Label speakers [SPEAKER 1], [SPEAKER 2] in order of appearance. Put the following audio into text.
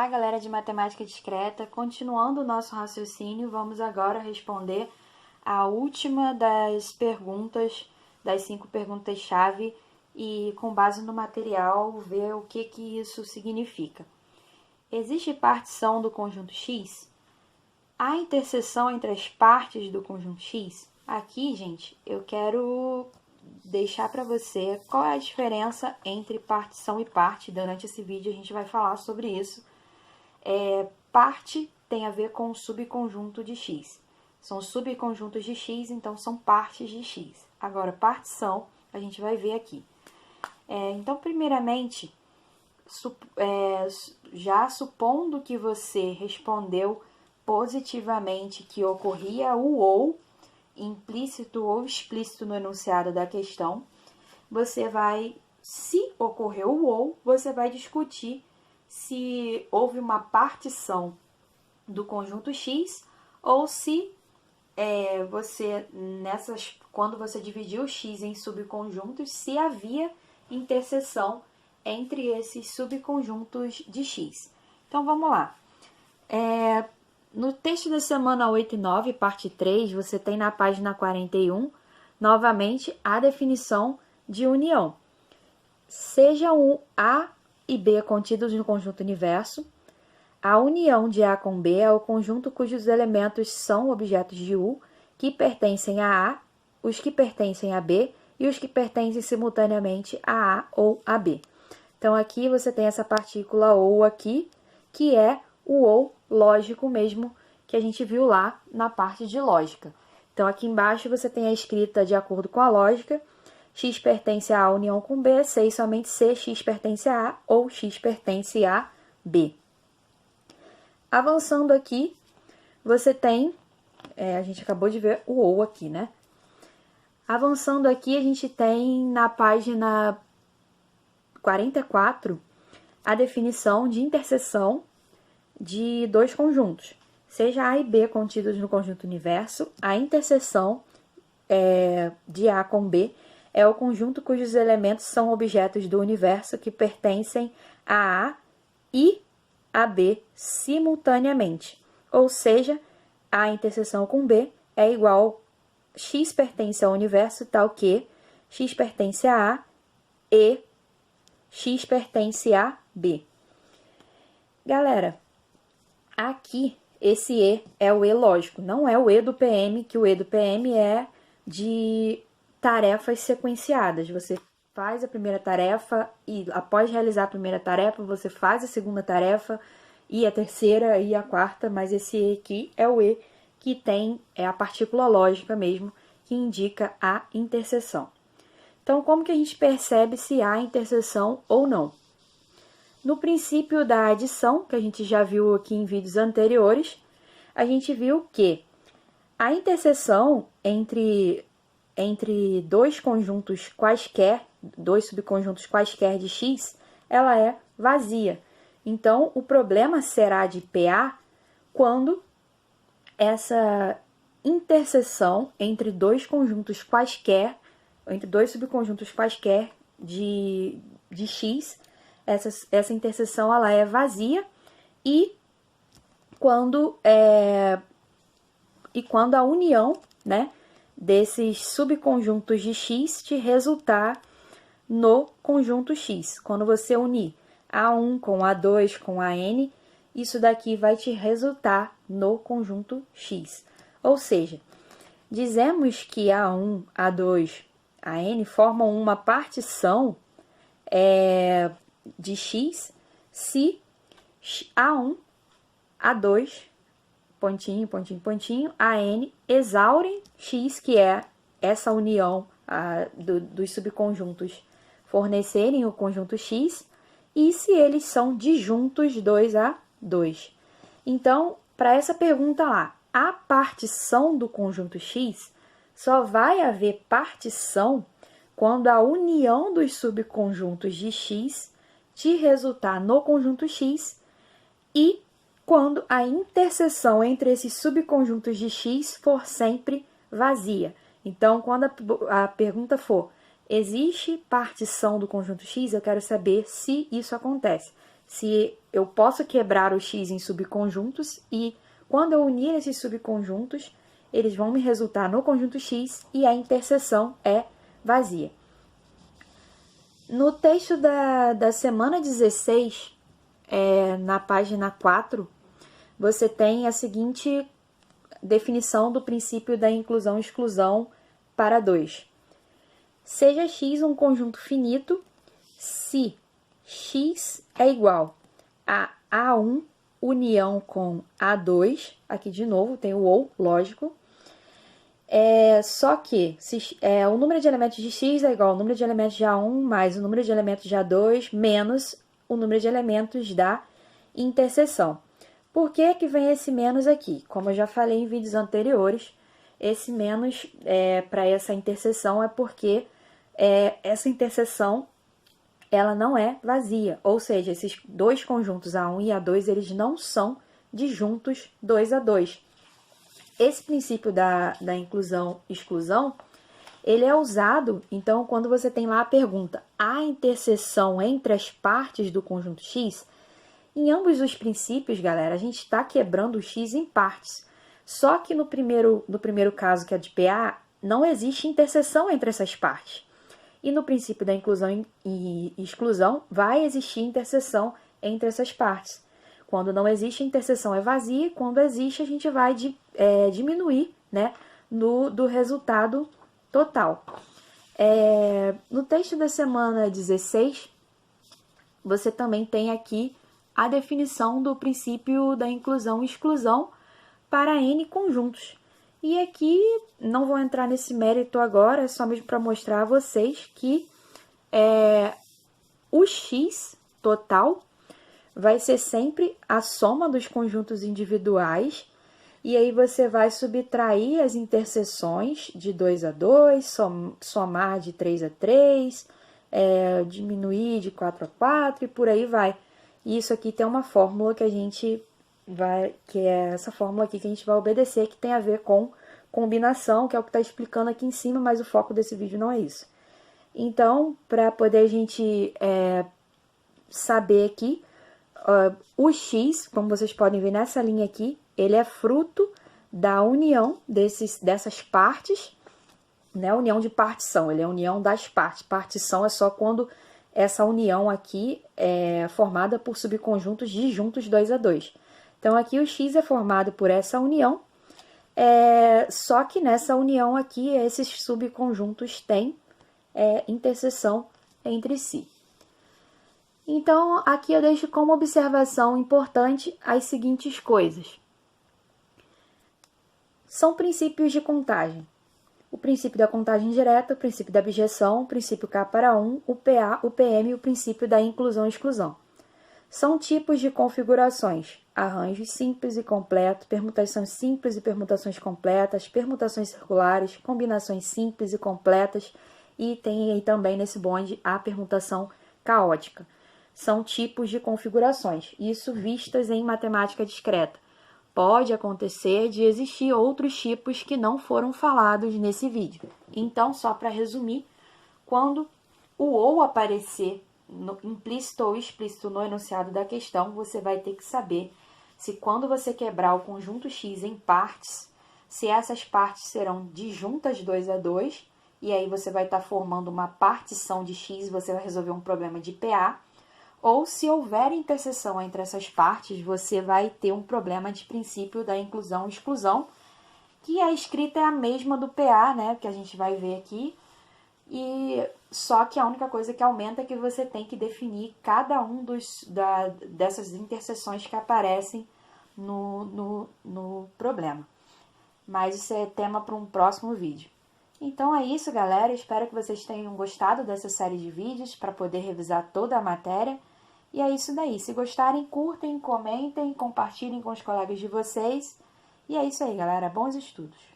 [SPEAKER 1] Olá, galera de Matemática Discreta. Continuando o nosso raciocínio, vamos agora responder a última das perguntas, das 5 perguntas-chave, e com base no material, ver o que isso significa. Existe partição do conjunto X? Há interseção entre as partes do conjunto X? Aqui, gente, eu quero deixar para você qual é a diferença entre partição e parte. Durante esse vídeo a gente vai falar sobre isso. Parte tem a ver com o subconjunto de X. São subconjuntos de X, então são partes de X. Agora, partição, a gente vai ver aqui. Então, primeiramente, já supondo que você respondeu positivamente que ocorria o ou, implícito ou explícito no enunciado da questão, você vai, se ocorreu o ou, você vai discutir se houve uma partição do conjunto X ou se quando você dividiu o X em subconjuntos, se havia interseção entre esses subconjuntos de X. Então, vamos lá. No texto da semana 8 e 9, parte 3, você tem na página 41, novamente, a definição de união. Sejam A e B contidos no conjunto universo, a união de A com B é o conjunto cujos elementos são objetos de U, que pertencem a A, os que pertencem a B e os que pertencem simultaneamente a A ou a B. Então, aqui você tem essa partícula ou aqui, que é o ou lógico mesmo, que a gente viu lá na parte de lógica. Então, aqui embaixo você tem a escrita de acordo com a lógica. X pertence a A união com B, C e somente C, X pertence a A ou X pertence a B. Avançando aqui, você tem, a gente acabou de ver o ou aqui, né? Avançando aqui, a gente tem na página 44 a definição de interseção de dois conjuntos. Seja A e B contidos no conjunto universo, a interseção de A com B é o conjunto cujos elementos são objetos do universo que pertencem a A e a B simultaneamente. Ou seja, a interseção com B é igual X pertence ao universo tal que X pertence a A e X pertence a B. Galera, aqui esse E é o E lógico, não é o E do PM, que o E do PM é de tarefas sequenciadas. Você faz a primeira tarefa e após realizar a primeira tarefa, você faz a segunda tarefa e a terceira e a quarta, mas esse E aqui é o E que tem a partícula lógica mesmo, que indica a interseção. Então, como que a gente percebe se há interseção ou não? No princípio da adição, que a gente já viu aqui em vídeos anteriores, a gente viu que a interseção entre dois conjuntos quaisquer, dois subconjuntos quaisquer de X, ela é vazia. Então, o problema será de PA quando essa interseção entre dois conjuntos quaisquer, entre dois subconjuntos quaisquer de X, essa interseção ela é vazia e quando a união, né, desses subconjuntos de X te resultar no conjunto X. Quando você unir A1 com A2 com AN, isso daqui vai te resultar no conjunto X. Ou seja, dizemos que A1, A2, AN formam uma partição de X se A1, A2, pontinho, pontinho, pontinho, AN exaurem X, que é essa união dos subconjuntos, fornecerem o conjunto X, e se eles são disjuntos 2 a 2. Então, para essa pergunta lá, a partição do conjunto X só vai haver partição quando a união dos subconjuntos de X te resultar no conjunto X e quando a interseção entre esses subconjuntos de X for sempre vazia. Então, quando a pergunta for, existe partição do conjunto X? Eu quero saber se isso acontece. se eu posso quebrar o x em subconjuntos e quando eu unir esses subconjuntos, eles vão me resultar no conjunto x e a interseção é vazia. No texto da semana 16, na página 4, você tem a seguinte definição do princípio da inclusão-exclusão para 2. Seja x um conjunto finito se x é igual a A1 união com A2, aqui de novo tem o ou, lógico. Só que o número de elementos de x é igual ao número de elementos de A1 mais o número de elementos de A2 menos o número de elementos da interseção. Por que que vem esse menos aqui? Como eu já falei em vídeos anteriores, esse menos para essa interseção é porque essa interseção ela não é vazia, ou seja, esses dois conjuntos A1 e A2 eles não são disjuntos 2 a 2. Esse princípio da inclusão-exclusão, ele é usado, então, quando você tem lá a pergunta, há interseção entre as partes do conjunto X? Em ambos os princípios, galera, a gente está quebrando o X em partes. Só que no primeiro caso, que é de PA, não existe interseção entre essas partes. E no princípio da inclusão e exclusão, vai existir interseção entre essas partes. Quando não existe, a interseção é vazia. Quando existe, a gente vai diminuir, né, do resultado total. No texto da semana 16, você também tem aqui a definição do princípio da inclusão e exclusão para N conjuntos. E aqui, não vou entrar nesse mérito agora, é só mesmo para mostrar a vocês que o X total vai ser sempre a soma dos conjuntos individuais, e aí você vai subtrair as interseções de 2 a 2, somar de 3 a 3, diminuir de 4 a 4 e por aí vai. E isso aqui tem uma fórmula que a gente que é essa fórmula aqui que a gente vai obedecer, que tem a ver com combinação, que é o que está explicando aqui em cima, mas o foco desse vídeo não é isso. Então, para poder a gente saber aqui, o x, como vocês podem ver nessa linha aqui, ele é fruto da união dessas partes, né? União de partição, ele é a união das partes. Partição é só quando essa união aqui é formada por subconjuntos disjuntos 2 a 2. Então, aqui o x é formado por essa união, só que nessa união aqui, esses subconjuntos têm interseção entre si. Então, aqui eu deixo como observação importante as seguintes coisas. São princípios de contagem. O princípio da contagem direta, o princípio da abjeção, o princípio K para 1, o PA, o PM e o princípio da inclusão-exclusão. São tipos de configurações: arranjos simples e completo, permutações simples e permutações completas, permutações circulares, combinações simples e completas, e tem aí também nesse bonde a permutação caótica. São tipos de configurações, isso vistas em matemática discreta. Pode acontecer de existir outros tipos que não foram falados nesse vídeo. Então, só para resumir, quando o ou aparecer implícito ou explícito no enunciado da questão, você vai ter que saber se quando você quebrar o conjunto X em partes, se essas partes serão disjuntas 2 a 2, e aí você vai estar formando uma partição de X, você vai resolver um problema de PA, ou se houver interseção entre essas partes, você vai ter um problema de princípio da inclusão e exclusão, que a escrita é a mesma do PA, né, que a gente vai ver aqui, e só que a única coisa que aumenta é que você tem que definir cada um dessas interseções que aparecem no problema. Mas isso é tema para um próximo vídeo. Então é isso, galera. Espero que vocês tenham gostado dessa série de vídeos para poder revisar toda a matéria. E é isso daí. Se gostarem, curtem, comentem, compartilhem com os colegas de vocês. E é isso aí, galera. Bons estudos!